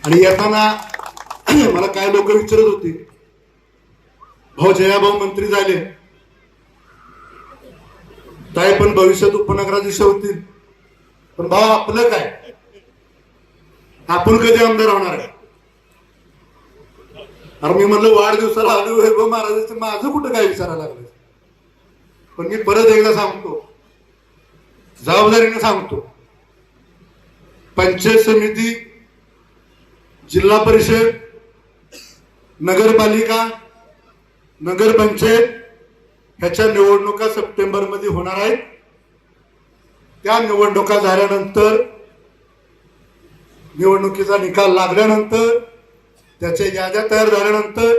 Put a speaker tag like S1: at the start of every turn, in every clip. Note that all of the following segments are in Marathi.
S1: आणि येताना मला काय लोक विचारत होते, भाऊ जयाभाऊ मंत्री झाले काय पण भविष्यात उपनगराधीश होतील, पण भाऊ आपलं काय, आपण कधी आमदार होणार आहे? अरे मी म्हणलं वाढदिवसाला आलो वैभव महाराजांचं, माझं कुठं काय विचारायला लागलं? पण मी परत एकदा सांगतो, जबाबदारीने सांगतो, पंचायत समिती, जिल्हा परिषद, नगरपालिका, नगरपंचायत ह्याच्या निवडणुका सप्टेंबर मध्ये होणार आहेत. त्या निवडणुका झाल्यानंतर, निवडणुकीचा निकाल लागल्यानंतर, त्याच्या याद्या तयार झाल्यानंतर,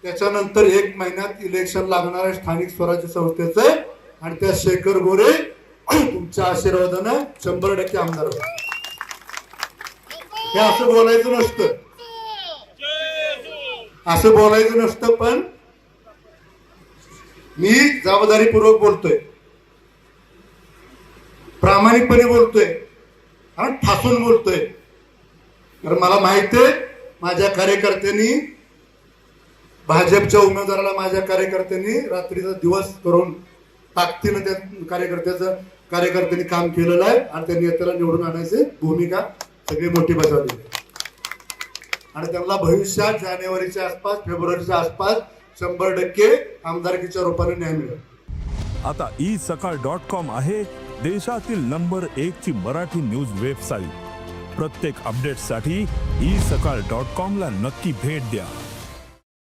S1: त्याच्यानंतर 1 महिन्यात इलेक्शन लागणार आहे स्थानिक स्वराज्य संस्थेचं, आणि त्या शेखर गोरे तुमच्या आशीर्वादानं 100% आमदार होईल. हे असं बोलायचं नसतं, असं बोलायचं नसतं, पण मी जबाबदारीपूर्वक बोलतोय, प्रामाणिकपणे बोलतोय आणि ठासून बोलतोय. कारण मला माहिती आहे माझ्या कार्यकर्त्यांनी, भाजपच्या उमेदवाराला माझ्या कार्यकर्त्यांनी रात्रीचा दिवस करून ताकदीनं त्या कार्यकर्त्यांनी काम केलेलं आहे, आणि त्यांनी त्याला निवडून आणायची भूमिका सगळी मोठी बजावली आहे. आणि त्यांना भविष्यात जानेवारीच्या आसपास, फेब्रुवारीच्या आसपास 100% आमदारकीच्या रूपाने न्याय मिळेल.
S2: आता isakal.com आहे देशातील नंबर 1 ची मराठी न्यूज वेबसाईट. प्रत्येक अपडेटसाठी isakal.com ला नक्की भेट द्या.